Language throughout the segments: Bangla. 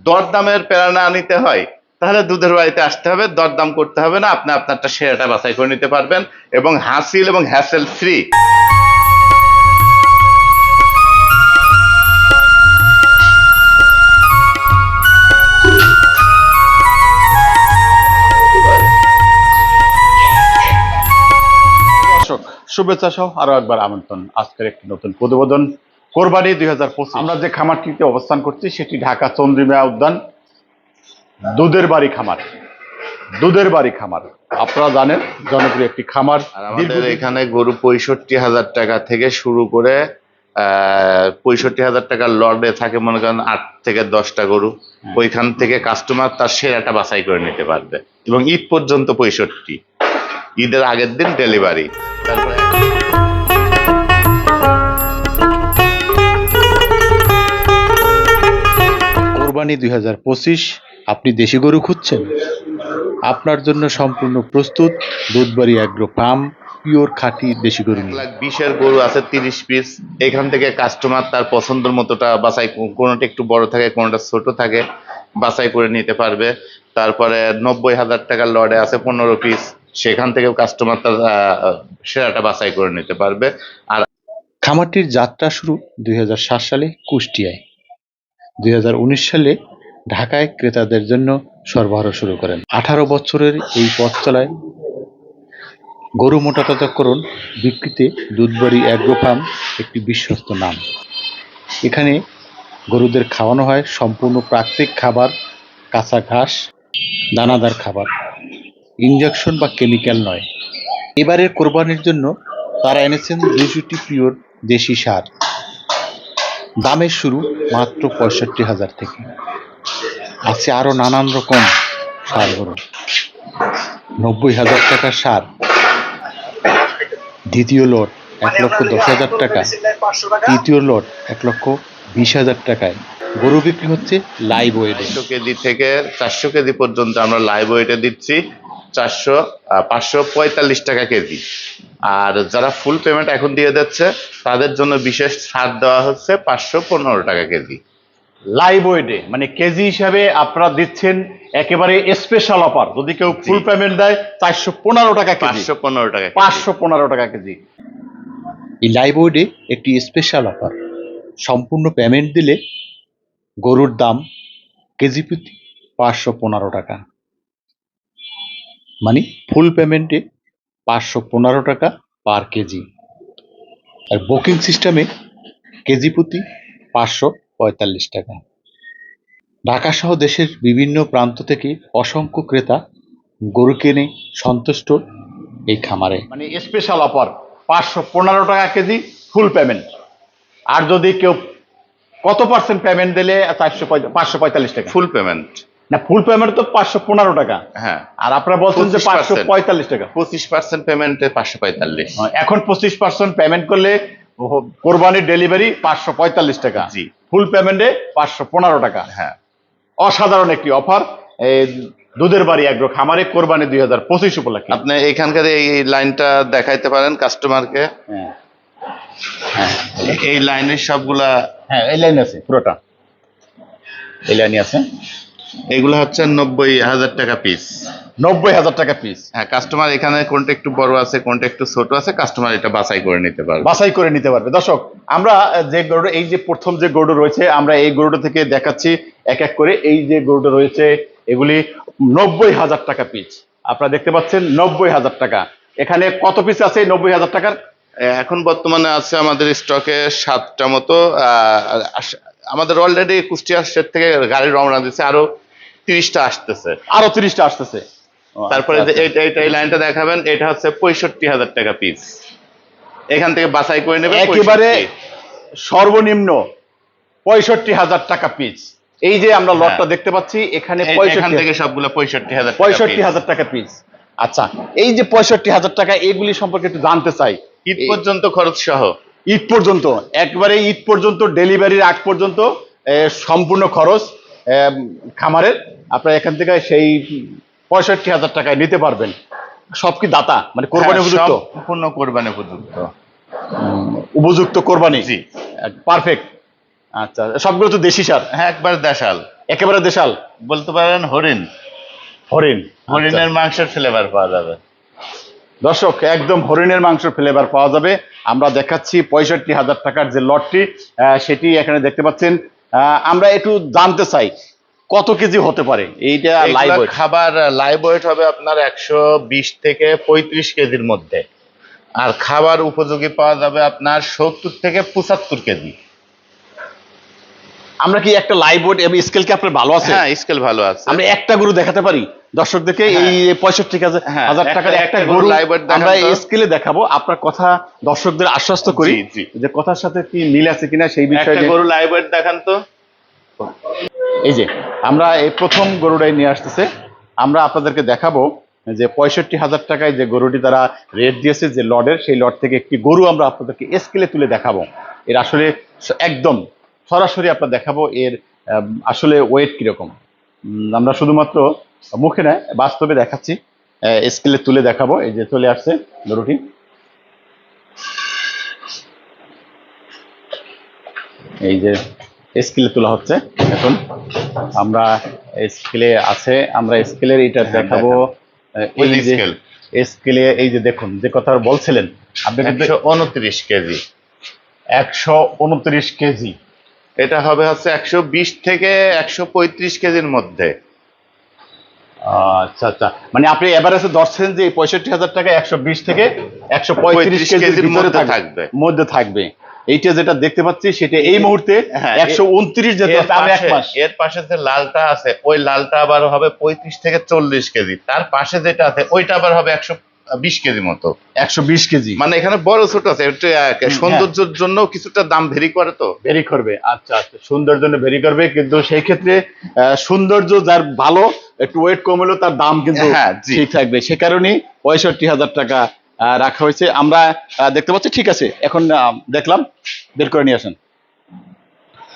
দরদামের প্রেরণা না নিতে হয়, তাহলে দুধের বাড়িতে আসতে হবে, দরদাম করতে হবে না, আপনি আপনারটা সেরাটা বাছাই করে নিতে পারবেন এবং হাসিল এবং হ্যাসেল ফ্রি। শুভেচ্ছা সহ আরো একবার আমন্ত্রণ আজকের একটি নতুন প্রতিবেদন কোরবানি 2025। আমরা যে খামারটিতে অবস্থান করছি সেটি ঢাকা চন্দ্রিমা উদ্যান দুধের বাড়ি খামার। দুধের বাড়ি খামার আপনারা জানেন জনপ্রিয় একটি খামার। আর আমাদের এখানে গরু 65,000 টাকা থেকে শুরু করে 65,000 টাকার লটে থাকে, মনে করেন 8 থেকে 10টা গরু। ওইখান থেকে কাস্টমার তার সেরাটা বাছাই করে নিতে পারবে এবং ঈদ পর্যন্ত 65, ঈদের আগের দিন ডেলিভারি। তারপরে কোরবানি 2025 আপনি দেশি গরু খুঁজছেন? আপনার জন্য সম্পূর্ণ প্রস্তুত দুধবাড়ি অ্যাগ্রো ফার্ম, পিওর খাঁটি দেশি গরু নিয়ে। 1,20,000 গরু আছে 30 পিস। এখান থেকে কাস্টমার তার পছন্দের মতোটা বাছাই, কোনোটা একটু বড় থাকে কোনোটা ছোট থাকে, বাছাই করে নিতে পারবে। তারপরে 90,000 টাকার লটে আছে 15 পিস, সেখান থেকেও কাস্টমার তার সেরাটা বাছাই করে নিতে পারবে। আর খামারটির যাত্রা শুরু 2007 সালে কুষ্টিয়ায়। 2019 সালে ঢাকায় ক্রেতাদের জন্য সরবরাহ শুরু করেন। 18 বছরের এই পথ চলায় গরু মোটাতাজাকরণ বিক্রিতে দুধবাড়ি অ্যাগ্রো ফার্ম একটি বিশ্বস্ত নাম। এখানে গরুদের খাওয়ানো হয় সম্পূর্ণ প্রাকৃতিক খাবার, কাঁচা ঘাস, দানাদার খাবার, ইনজেকশন বা কেমিক্যাল নয়। এবারের কোরবানির জন্য তারা এনেছেন 200টি পিওর দেশি সার। দামের শুরু মাত্র 65,000 থেকে। আছে আরো নানান রকম সার গরু। 90,000 টাকার সার, দ্বিতীয় লট 1,10,000 টাকা, তৃতীয় লট 1,20,000 টাকায় গরু বিক্রি হচ্ছে লাইভ ওয়েটে। 100 কেজি থেকে 400 কেজি পর্যন্ত আমরা লাইভ ওয়েটে দিচ্ছি 545 টাকা কেজি। আর যারা ফুল পেমেন্ট এখন দিয়ে দিচ্ছে তাদের জন্য বিশেষ ছাড় দেওয়া হচ্ছে 515 টাকা কেজি। লাইভ ওয়েটে মানে কেজি হিসাবে আপনারা দিচ্ছেন একেবারে স্পেশাল অফার। যদি কেউ ফুল পেমেন্ট দেয় 415 টাকা কেজি, 515 টাকা, 515 টাকা কেজি। এই লাইভ ওয়েটে একটি স্পেশাল অফার। সম্পূর্ণ পেমেন্ট দিলে গরুর দাম কেজি প্রতি 515 টাকা, মানে ফুল পেমেন্টে 515 টাকা পার কেজি। আর বুকিং সিস্টেমে কেজি প্রতি 545 টাকা। ঢাকা সহ দেশের বিভিন্ন প্রান্ত থেকে অসংখ্য ক্রেতা গরু কিনে সন্তুষ্ট এই খামারে। মানে স্পেশাল অফার 515 টাকা কেজি ফুল পেমেন্ট। আর যদি কেউ কত পার্সেন্ট পেমেন্ট দিলে 545 টাকা ফুল পেমেন্ট না, ফুল পেমেন্ট তো 515 টাকা। হ্যাঁ, আর আপনারা বলছেন যে 545 টাকা। 25% পেমেন্টে 545। এখন 25% পেমেন্ট করলে কোরবানির ডেলিভারি 545 টাকা। জি, ফুল পেমেন্টে 515 টাকা। হ্যাঁ, অসাধারণ একটি অফার দুধের বাড়ি অ্যাগ্রো খামারে কোরবানি 2025 উপলক্ষে। আপনি এখানকার এই লাইনটা দেখাইতে পারেন কাস্টমারকে। হ্যাঁ, এই লাইনের সবগুলা, হ্যাঁ এই লাইন আছে, পুরোটা এই লাইনই আছে। এগুলো হচ্ছে 90,000 টাকা পিস। 90,000 টাকা পিস। হ্যাঁ, কাস্টমার এখানে কোনটা একটু বড় আছে কোনটা একটু ছোট আছে, কাস্টমার এটা বাছাই করে নিতে পারবে। বাছাই করে নিতে পারবে। দর্শক, আমরা যে গরুটা, এই যে প্রথম যে গরুটা রয়েছে, আমরা এই গরুটা থেকে দেখাচ্ছি এক এক করে। এই যে গরুটা রয়েছে এগুলি 90,000 টাকা পিস। আপনারা দেখতে পাচ্ছেন 90,000 টাকা। এখানে কত পিস আছে 90,000 টাকার? এখন বর্তমানে আছে আমাদের স্টকে 7টা মতো। আমাদের অলরেডি কুষ্টিয়া সেট থেকে গাড়ি রওনা দিচ্ছে, আরো 30টা আসতেছে। আরো 30টা আসতেছে। তারপরে যে এই লাইনটা দেখাবেন, এটা হচ্ছে 65,000 টাকা পিস। এখান থেকে বাছাই করে নেবে একেবারে সর্বনিম্ন 65,000 টাকা পিস। এই যে আমরা লটটা দেখতে পাচ্ছি এখানে এখান থেকে সবগুলো 65,000 টাকা পিস। আচ্ছা, এই যে 65,000 টাকা, এগুলি সম্পর্কে একটু জানতে চাই। ঈদ পর্যন্ত খরচ সহ, ঈদ পর্যন্ত, একবারে ঈদ পর্যন্ত, ডেলিভারির আগ পর্যন্ত সম্পূর্ণ খরচ খামারের। আপনারা এখান থেকে সেই 65,000 টাকায় নিতে পারবেন। সব কি দাতা, মানে কোরবানি উপযুক্ত? সম্পূর্ণ কোরবানি উপযুক্ত, উপযুক্ত কোরবানি। জি, পারফেক্ট। আচ্ছা, সবগুলো তো দেশি সার? হ্যাঁ, একবার দেশাল। একেবারে দেশাল বলতে পারেন হরিণ। হরিণ। হরিণের মাংসের ফ্লেভার পাওয়া যাবে। দর্শক একদম হরিণের মাংস ফ্লেভার পাওয়া যাবে। আমরা দেখাচ্ছি 65,000 টাকার যে লটটি, সেটি এখানে দেখতে পাচ্ছেন। আমরা একটু জানতে চাই কত কেজি হতে পারে এইটা লাইভ এগুলা খাবার লাইভ ওয়েট হবে আপনার 120 থেকে 35 কেজির মধ্যে, আর খাবার উপযোগী পাওয়া যাবে আপনার 70 থেকে 75 কেজি। আমরা কি একটা লাইভ ওয়েট এবং স্কেল কি আপনার ভালো আছে? হ্যাঁ, স্কেল ভালো আছে। আমরা একটা গরু দেখাতে পারি দর্শকদেরকে? এই 65,000 হ্যাঁ, টাকার একটা একটা গরু গরু live weight আমরা দেখান তো। এই স্কেলে দেখাবো। আপনার কথা দর্শকদের আশ্বস্ত করি জি, জি। যে কথার সাথে কি মিল আছে কিনা সেই একটা বিষয়ে। গরু লাইভ ওয়েট দেখান তো। এই যে আমরা এই প্রথম গরুটাই নিয়ে আসতেছে, আমরা আপনাদেরকে দেখাবো যে 65,000 টাকায় যে গরুটি তারা রেট দিয়েছে যে লটের, সেই লট থেকে একটি গরু আমরা আপনাদেরকে স্কেলে তুলে দেখাবো। এর আসলে একদম সরাসরি আপনার দেখাবো এর আসলে ওয়েট কিরকম। আমরা শুধুমাত্র মুখে নয় বাস্তবে দেখাচ্ছি, স্কেলে তুলে দেখাবো। এই যে চলে আসছে গরুটি। এই যে স্কেলে তোলা হচ্ছে এখন। আমরা স্কেলে আছে, আমরা স্কেলের এটা দেখাবো। ওই এই যে স্কেল স্কেলে এই যে দেখুন যে কথা বলছিলেন আপনি, কিন্তু 129 কেজি। 129 কেজি। এটা হবে হচ্ছে 120 থেকে 135 কেজির মধ্যে। আচ্ছা আচ্ছা, মানে আপনি এভারেজে ধরছেন যে 65,000 টাকা 120 থেকে 135 কেজির কেজির ভিতরে মধ্যে থাকবে, মধ্যে থাকবে। এইটা যেটা দেখতে পাচ্ছি সেটা এই মুহূর্তে হ্যাঁ, 129 যেতে এর হচ্ছে, আমি এক পাশে- মাস। এর পাশে যে লালটা আছে ওই লালটা আবার হবে 35 থেকে 40 কেজি। তার পাশে যেটা আছে ওইটা আবার হবে 120 কেজি মতো। 120 কেজি মানে এখানে বড় ছোট আছে, একটু সৌন্দর্যের জন্য কিছুটা দাম ভেরি করে তো। ভেরি করবে। আচ্ছা আচ্ছা, সৌন্দর্য ভেরি করবে, কিন্তু সেই ক্ষেত্রে সৌন্দর্য যার ভালো, একটু ওয়েট কম হলেও তার দাম কিন্তু হ্যাঁ, জি। ঠিক থাকবে। সে কারণেই 65,000 টাকা রাখা হয়েছে। আমরা দেখতে পাচ্ছি, ঠিক আছে। এখন দেখলাম, বের করে নিয়ে আসেন।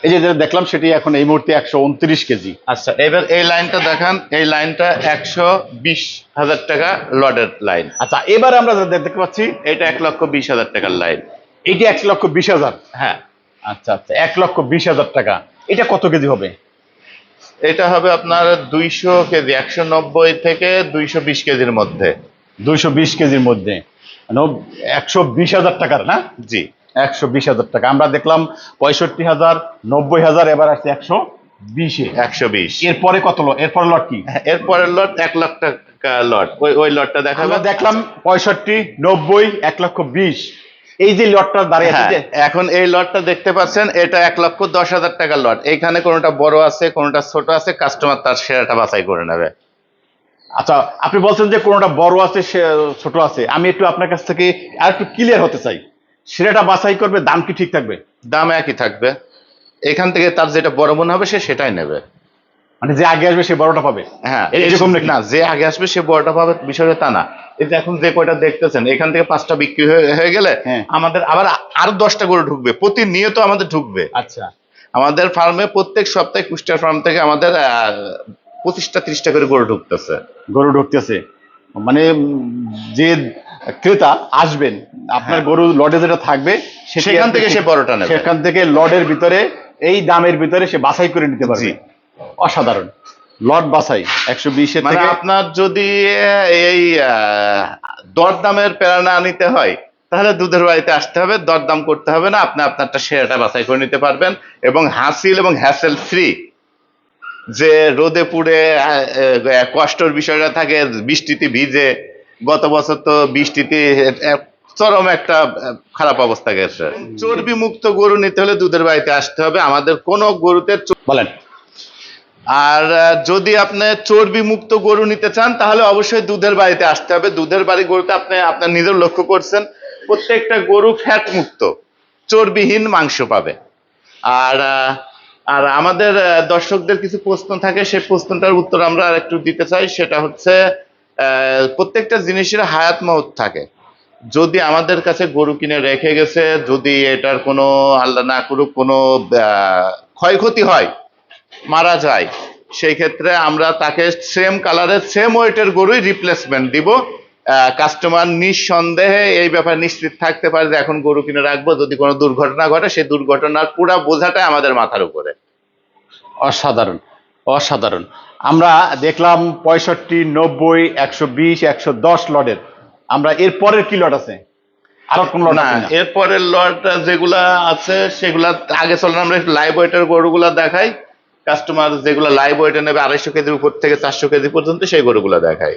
এই যে যেটা দেখলাম সেটি এখন এই মুহূর্তে 129 কেজি। আচ্ছা, এবার এই লাইনটা দেখান। এই লাইনটা 120,000 টাকা লডের লাইন। আচ্ছা, এবার আমরা যা দেখতে পাচ্ছি এটা 1,20,000 টাকার লাইন। এইটা 1,20,000। হ্যাঁ, আচ্ছা আচ্ছা, 1,20,000 টাকা। এটা কত কেজি হবে? এটা হবে আপনার 200 কেজি, 190 থেকে 220 কেজির মধ্যে। 220 কেজির মধ্যে, 120,000 টাকার না? জি, 120,000 টাকা। আমরা দেখলাম 65,000, 90,000, এবার আসছে 120-এ। 120। এরপরে কত লট? এরপরে লট কি? এরপরের লট 1 লাখ টাকা লট। ওই লটটা দেখাবো। আমরা দেখলাম 65, 90, 1,20,000। এই যে লটটা দাঁড়িয়ে আছে হ্যাঁ, যে, এখন এই লটটা দেখতে পাচ্ছেন, এটা 1,10,000 টাকার লট। এইখানে কোনোটা বড় আছে, কোনোটা ছোট আছে, কাস্টমার তার সেরাটা বাছাই করে নেবে। আচ্ছা, আপনি বলছেন যে কোনোটা বড় আছে, ছোট আছে। আমি একটু আপনার কাছ থেকে আর একটু ক্লিয়ার হতে চাই, সেটা বাছাই করবে, দাম কি ঠিক থাকবে? দাম একই থাকবে। এখান থেকে তার যেটা বড় মনে হবে সে সেটাই নেবে। মানে যে আগে আসবে সে বড়টা পাবে? হ্যাঁ, এরকম নাকি? না, যে আগে আসবে সে বড়টা পাবে বিষয়টা তা না। এই যে এখন যে কয়টা দেখতেছেন, এখান থেকে 5টা বিক্রি হয়ে গেলে হ্যাঁ। আমাদের আবার আরো 10টা গরু ঢুকবে, প্রতিনিয়ত আমাদের ঢুকবে। আচ্ছা, আমাদের ফার্মে প্রত্যেক সপ্তাহে কুষ্টিয়া ফার্ম থেকে আমাদের 25টা 30টা করে গরু ঢুকতেছে। গরু ঢুকতেছে। মানে যে ক্রেতা আসবেন, আপনার হ্যাঁ। গরু লডে যেটা থাকবে সেখান থেকে সে বড়টা নেবে। সেখান থেকে লডের ভিতরে এই দামের ভিতরে সে বাছাই করে নিতে পারবে। জি। অসাধারণ লট বাছাই 120-এর মানে থেকে। আপনার যদি এই দরদামের প্যারা না নিতে হয় তাহলে দুধের বাড়িতে আসতে হবে, দরদাম করতে হবে না, আপনি আপনারটা সেরাটা বাছাই করে নিতে পারবেন। এবং হাসিল এবং হ্যাসেল ফ্রি, যে রোদে পুড়ে কষ্টর বিষয়টা থাকে, বৃষ্টিতে ভিজে। গত বছর তো বৃষ্টিতে চরম একটা খারাপ অবস্থা গেছে। চর্বি মুক্ত গরু নিতে হলে দুধের বাড়িতে আসতে হবে, আমাদের কোনো গরুতে বলেন। আর যদি আপনি চর্বি মুক্ত গরু নিতে চান তাহলে অবশ্যই দুধের বাড়িতে আসতে হবে। দুধের বাড়ি গরুতে আপনি আপনার নিজের লক্ষ্য করছেন, প্রত্যেকটা গরু ফ্যাট মুক্ত, চর্বিহীন মাংস পাবে। আর আর আমাদের দর্শকদের কিছু প্রশ্ন থাকে, সেই প্রশ্নটার উত্তর আমরা আর একটু দিতে চাই। সেটা হচ্ছে প্রত্যেকটা জিনিসের হায়াত মওত থাকে। যদি আমাদের কাছে গরু কিনে রেখে গেছে, যদি এটার কোনো আল্লাহ না করুক কোনো ক্ষয়ক্ষতি হয়, মারা যায়, সেই ক্ষেত্রে আমরা তাকে সেম কালারের সেম ওয়েটের গরুই রিপ্লেসমেন্ট দিব। কাস্টমার নিঃসন্দেহে এই ব্যাপারে নিশ্চিত থাকতে পারে যে এখন গরু কিনে রাখবো, যদি কোনো দুর্ঘটনা ঘটে সেই দুর্ঘটনার পুরো বোঝাটাই আমাদের মাথার উপরে। অসাধারণ। অসাধারণ। আমরা দেখলাম 65, 90, 120, 110 লটের। আমরা এর পরের কি লট আছে? আরো কোন লট না, আছে? এরপরের লট যেগুলা আছে সেগুলা আগে চলেন আমরা লাইভ ওয়েটের গরুগুলা দেখাই। কাস্টমার যেগুলো লাইভ ওয়েটে নেবে 250 কেজির উপর থেকে 400 কেজি পর্যন্ত সেই গরুগুলা দেখাই।